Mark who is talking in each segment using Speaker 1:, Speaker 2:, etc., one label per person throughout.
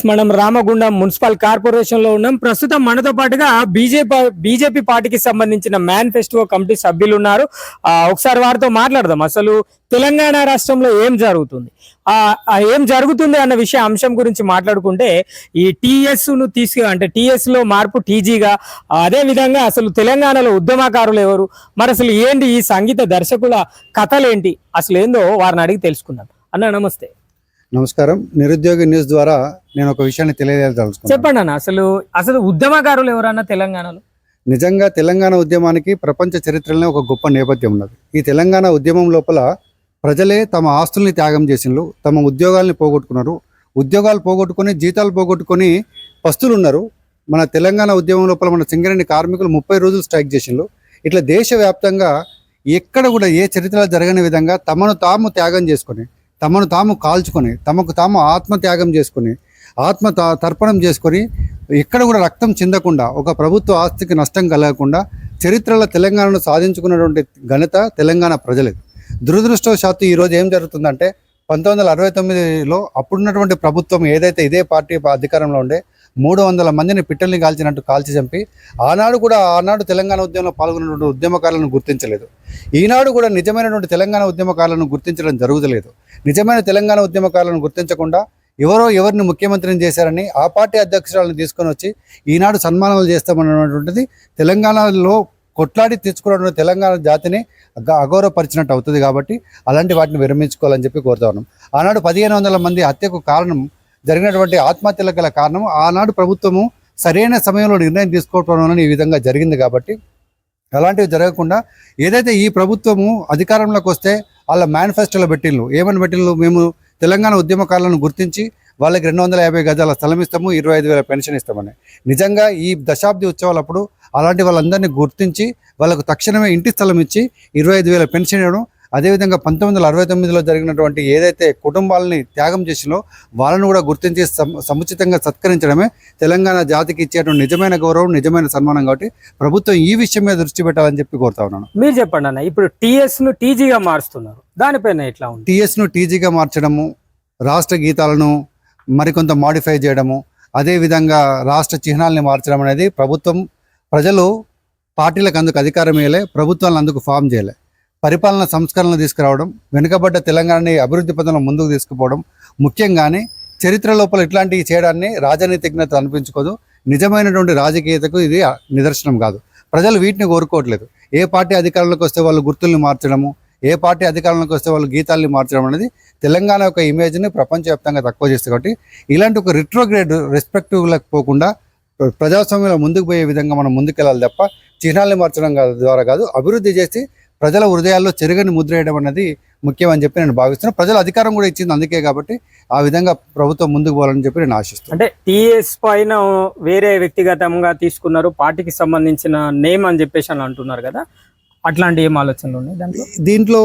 Speaker 1: మనం Ramagundam municipal corporation లో ఉన్నాం. ప్రస్తుతం మనతో పాటుగా బీజేపీ పార్టీకి సంబంధించిన మేనిఫెస్టో కమిటీ సభ్యులు ఉన్నారు. ఒకసారి వారితో మాట్లాడదాం. అసలు తెలంగాణ రాష్ట్రంలో ఏం జరుగుతుంది, ఏం జరుగుతుంది అన్న అంశం గురించి మాట్లాడుకుంటే, ఈ టీఎస్ ను అంటే టీఎస్ లో మార్పు టీజీగా, అదే విధంగా అసలు తెలంగాణలో ఉద్యమకారులు ఎవరు, మరి అసలు ఏంటి ఈ సంగీత దర్శకుల కథలేంటి, అసలు ఏందో వారిని అడిగి తెలుసుకుందాం. అన్న నమస్తే.
Speaker 2: నమస్కారం. నిరుద్యోగి న్యూస్ ద్వారా నేను ఒక విషయాన్ని తెలియజేయదలుచుకున్నాను.
Speaker 1: చెప్పండి అన్న, అసలు ఉద్యమకారులు ఎవరన్నా తెలంగాణలో?
Speaker 2: నిజంగా తెలంగాణ ఉద్యమానికి ప్రపంచ చరిత్రలోనే ఒక గొప్ప నేపథ్యం ఉన్నది. ఈ తెలంగాణ ఉద్యమం లోపల ప్రజలే తమ ఆస్తుల్ని త్యాగం చేసిండ్రు, తమ ఉద్యోగాల్ని పోగొట్టుకున్నారు. ఉద్యోగాలు పోగొట్టుకొని, జీతాలు పోగొట్టుకొని పస్తులు ఉన్నారు. మన తెలంగాణ ఉద్యమం లోపల మన సింగరేణి కార్మికులు 30 రోజులు స్ట్రైక్ చేసిండ్రు. ఇట్లా దేశవ్యాప్తంగా ఎక్కడ కూడా ఏ చరిత్రలో జరగని విధంగా తమను తాము త్యాగం చేసుకొని, తమను తాము కాల్చుకొని, తమకు తాము ఆత్మత్యాగం చేసుకొని, తర్పణం చేసుకొని, ఎక్కడ కూడా రక్తం చిందకుండా, ఒక ప్రభుత్వ ఆస్తికి నష్టం కలగకుండా చరిత్రలో తెలంగాణను సాధించుకున్నటువంటి ఘనత తెలంగాణ ప్రజలది. దురదృష్టవశాత్తు ఈరోజు ఏం జరుగుతుందంటే, 1969లో అప్పుడున్నటువంటి ప్రభుత్వం ఏదైతే ఇదే పార్టీ అధికారంలో ఉండే 300 మందిని పిట్టల్ని కాల్చినట్టు కాల్చి చంపి, ఆనాడు తెలంగాణ ఉద్యమంలో పాల్గొన్నటువంటి ఉద్యమకారులను గుర్తించలేదు. ఈనాడు కూడా నిజమైనటువంటి తెలంగాణ ఉద్యమకారులను గుర్తించడం జరుగుతలేదు. నిజమైన తెలంగాణ ఉద్యమకారులను గుర్తించకుండా ఎవరిని ముఖ్యమంత్రిని చేశారని ఆ పార్టీ అధ్యక్షురాలను తీసుకొని వచ్చి ఈనాడు సన్మానాలు చేస్తామన్నటువంటిది తెలంగాణలో కొట్లాడి తెచ్చుకున్నటువంటి తెలంగాణ జాతిని అగౌరవపరిచినట్టు అవుతుంది. కాబట్టి అలాంటి వాటిని విరమించుకోవాలని చెప్పి కోరుతా ఉన్నాం. ఆనాడు 1500 మంది హత్యకు కారణం, జరిగినటువంటి ఆత్మహత్యలకు గల కారణం ఆనాడు ప్రభుత్వము సరైన సమయంలో నిర్ణయం తీసుకోవడం వలన ఈ విధంగా జరిగింది. కాబట్టి అలాంటివి జరగకుండా ఏదైతే ఈ ప్రభుత్వము అధికారంలోకి వస్తే వాళ్ళ మేనిఫెస్టోలో ఏమని పెట్టిళ్ళు, మేము తెలంగాణ ఉద్యమకారులను గుర్తించి వాళ్ళకి 250 గజాల స్థలం ఇస్తాము, 25,000 పెన్షన్ ఇస్తామని. నిజంగా ఈ దశాబ్ది ఉత్సవాలప్పుడు అలాంటి వాళ్ళందరినీ గుర్తించి వాళ్ళకు తక్షణమే ఇంటి స్థలం ఇచ్చి 25,000 పెన్షన్ ఇవ్వడం, అదేవిధంగా 1969లో జరిగినటువంటి ఏదైతే కుటుంబాలని త్యాగం చేసినో వాళ్ళను కూడా గుర్తించి సముచితంగా సత్కరించడమే తెలంగాణ జాతికి ఇచ్చేటువంటి నిజమైన గౌరవం, నిజమైన సన్మానం. కాబట్టి ప్రభుత్వం ఈ విషయం మీద దృష్టి పెట్టాలని చెప్పి కోరుతా ఉన్నాను.
Speaker 1: మీరు చెప్పండి అన్న, ఇప్పుడు టీఎస్ ను టీజీగా మారుస్తున్నారు, దానిపైన ఎట్లా ఉంది?
Speaker 2: టీఎస్ ను టీజీగా మార్చడము, రాష్ట్ర గీతాలను మరికొంత మాడిఫై చేయడము, అదేవిధంగా రాష్ట్ర చిహ్నాలని మార్చడం అనేది ప్రజలు పార్టీలకు అందుకు అధికారం ఇవ్వలే, ప్రభుత్వాలను అందుకు ఫామ్ చేయలే. పరిపాలన సంస్కరణలు తీసుకురావడం, వెనుకబడ్డ తెలంగాణని అభివృద్ధి పథంలో ముందుకు తీసుకుపోవడం ముఖ్యంగానే. చరిత్ర లోపల ఇట్లాంటివి చేయడాన్ని రాజనీతిజ్ఞత అనిపించుకోదు, నిజమైనటువంటి రాజకీయతకు ఇది నిదర్శనం కాదు. ప్రజలు వీటిని కోరుకోవట్లేదు. ఏ పార్టీ అధికారంలోకి వస్తే వాళ్ళు గుర్తుల్ని మార్చడము, ఏ పార్టీ అధికారంలోకి వస్తే వాళ్ళు గీతాల్ని మార్చడం అనేది తెలంగాణ యొక్క ఇమేజ్ని ప్రపంచవ్యాప్తంగా తక్కువ చేస్తుంది. కాబట్టి ఇలాంటి ఒక రిట్రోగ్రేడ్ రెస్పెక్టివ్లకు పోకుండా ప్రజాస్వామ్యంలో ముందుకు పోయే విధంగా మనం ముందుకెళ్ళాలి తప్ప చిహ్నాల్ని మార్చడం ద్వారా కాదు. అభివృద్ధి చేసి ప్రజల హృదయాల్లో చెరుగని ముద్ర వేయడం అనేది ముఖ్యమని చెప్పి నేను భావిస్తున్నాను. ప్రజల అధికారం కూడా ఇచ్చింది అందుకే, కాబట్టి ఆ విధంగా ప్రభుత్వం ముందుకు పోవాలని చెప్పి నేను ఆశిస్తున్నాను.
Speaker 1: అంటే టీఎస్ పైన వేరే వ్యక్తిగతంగా తీసుకున్నారు, పార్టీకి సంబంధించిన నేమ్ అని చెప్పేసి అని అంటున్నారు కదా, అట్లాంటి ఏం ఆలోచనలు ఉన్నాయి
Speaker 2: దీంట్లో?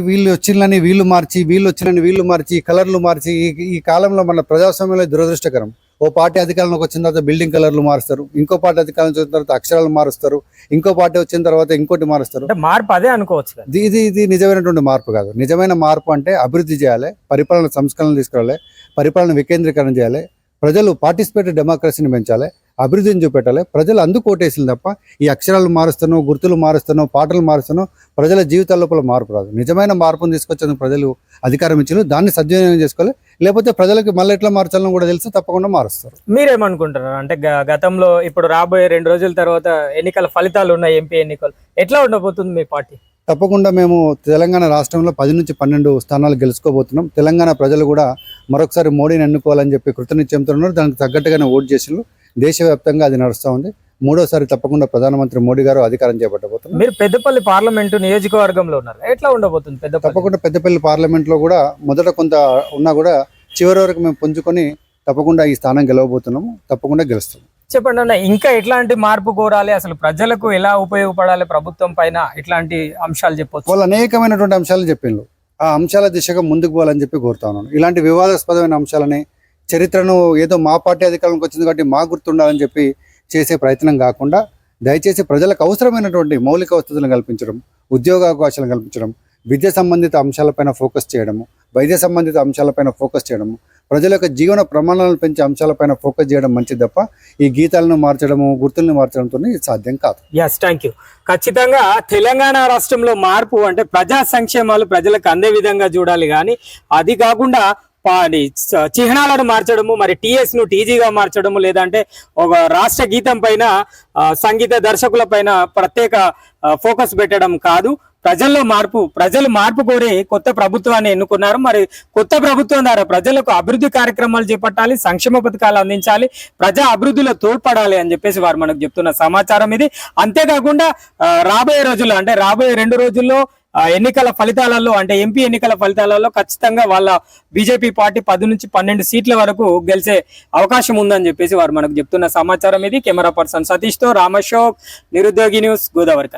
Speaker 2: వీళ్ళు వచ్చినని వీళ్ళు మార్చి, వీళ్ళు మార్చి, కలర్లు మార్చి, ఈ కాలంలో మన ప్రజాస్వామ్యంలో దురదృష్టకరం. ఓ పార్టీ అధికారంలోకి వచ్చిన తర్వాత బిల్డింగ్ కలర్లు మారుస్తారు, ఇంకో పార్టీ అధికారం వచ్చిన తర్వాత అక్షరాలు మారుస్తారు, ఇంకో పార్టీ వచ్చిన తర్వాత ఇంకోటి మారుస్తారు.
Speaker 1: మార్పు అదే అనుకోవచ్చు.
Speaker 2: ఇది నిజమైనటువంటి మార్పు కాదు. నిజమైన మార్పు అంటే అభివృద్ధి చేయాలి, పరిపాలన సంస్కరణలు తీసుకురావాలి, పరిపాలన వికేంద్రీకరణ చేయాలి, ప్రజలు పార్టిసిపేటెడ్ డెమోక్రసీని పెంచాలి, అభివృద్ధిని చూపెట్టాలి. ప్రజలు అందుకు ఓటేసింది తప్ప ఈ అక్షరాలు మారుస్తానో, గుర్తులు మారుస్తానో, పాటలు మారుస్తానో ప్రజల జీవితాల లోపల మార్పు రాదు. నిజమైన మార్పును తీసుకొచ్చేందుకు ప్రజలు అధికారం ఇచ్చారు, దాన్ని సద్వినియోగం చేసుకోవాలి. లేకపోతే ప్రజలకు మళ్ళీ ఎట్లా మార్చాలని కూడా తెలిసి తప్పకుండా మారుస్తారు.
Speaker 1: మీరేమనుకుంటున్నారు? అంటే గతంలో ఇప్పుడు రాబోయే 2 రోజుల తర్వాత ఎన్నికల ఫలితాలు ఉన్నాయి, ఎంపీ ఎన్నికలు, ఎట్లా ఉండబోతుంది మీ పార్టీ?
Speaker 2: తప్పకుండా మేము తెలంగాణ రాష్ట్రంలో 10 నుంచి 12 స్థానాలు గెలుచుకోబోతున్నాం. తెలంగాణ ప్రజలు కూడా మరొకసారి మోడీని ఎన్నుకోవాలని చెప్పి కృతనిశ్చయంతో ఉన్నారు. దానికి తగ్గట్టుగానే ఓటు చేసిండ్రు. దేశవ్యాప్తంగా అది నడుస్తూ ఉంది. 3వసారి తప్పకుండా ప్రధానమంత్రి మోడీ గారు అధికారం చేపట్టబోతున్నారు.
Speaker 1: మీరు పెద్దపల్లి పార్లమెంటు నియోజకవర్గంలో ఉన్నారు, ఎట్లా ఉండబోతుంది?
Speaker 2: తప్పకుండా పెద్దపల్లి పార్లమెంట్లో కూడా మొదట కొంత ఉన్నా కూడా చివరి వరకు మేము పుంజుకొని తప్పకుండా ఈ స్థానం గెలవబోతున్నాము. తప్పకుండా గెలుస్తాము.
Speaker 1: చెప్పండి అన్న, ఇంకా ఎట్లాంటి మార్పు కోరాలి, అసలు ప్రజలకు ఎలా ఉపయోగపడాలి ప్రభుత్వం పైన, ఇట్లాంటి అంశాలు చెప్పొచ్చు?
Speaker 2: వాళ్ళు అనేకమైనటువంటి అంశాలు చెప్పిండ్రు. ఆ అంశాల దిశగా ముందుకు పోవాలని చెప్పి కోరుతా ఉన్నాను. ఇలాంటి వివాదాస్పదమైన అంశాలని, చరిత్రను ఏదో మా పార్టీ అధికారంలోకి వచ్చింది కాబట్టి మా గుర్తుండాలని చెప్పి చేసే ప్రయత్నం కాకుండా దయచేసి ప్రజలకు అవసరమైనటువంటి మౌలిక వసతులను కల్పించడం, ఉద్యోగ అవకాశాలను కల్పించడం, విద్య సంబంధిత అంశాలపైన ఫోకస్ చేయడము, వైద్య సంబంధిత అంశాలపైన ఫోకస్ చేయడము, ప్రజల యొక్క జీవన ప్రమాణాలను పెంచే అంశాలపైన ఫోకస్ చేయడం మంచిది తప్ప ఈ గీతాలను మార్చడము, గుర్తులను మార్చడంతో ఇది సాధ్యం కాదు.
Speaker 1: Yes, thank you. ఖచ్చితంగా తెలంగాణ రాష్ట్రంలో మార్పు అంటే ప్రజా సంక్షేమాలు ప్రజలకు అందే విధంగా చూడాలి, కానీ అది కాకుండా చిహ్నాలను మార్చడము, మరి టీఎస్ ను టీజీగా మార్చడము, లేదంటే ఒక రాష్ట్ర గీతం పైన సంగీత దర్శకుల పైన ప్రత్యేక ఫోకస్ పెట్టడం కాదు. ప్రజల్లో మార్పు, ప్రజలు మార్పు కోరి కొత్త ప్రభుత్వాన్ని ఎన్నుకున్నారు. మరి కొత్త ప్రభుత్వం ద్వారా ప్రజలకు అభివృద్ధి కార్యక్రమాలు చేపట్టాలి, సంక్షేమ పథకాలు అందించాలి, ప్రజా అభివృద్ధిలో తోడ్పడాలి అని చెప్పేసి వారు మనకు చెప్తున్న సమాచారం ఇది. అంతేకాకుండా రాబోయే రోజుల్లో అంటే రాబోయే 2 రోజుల్లో ఎన్నికల ఫలితాలలో అంటే ఎంపీ ఎన్నికల ఫలితాలలో ఖచ్చితంగా వాళ్ళ బీజేపీ పార్టీ 10 నుంచి 12 సీట్ల వరకు గెలిచే అవకాశం ఉందని చెప్పేసి వారు మనకు చెప్తున్న సమాచారం ఇది. కెమెరా పర్సన్ సతీష్ తో రామశోక్, నిరుద్యోగి న్యూస్, గోదావరి.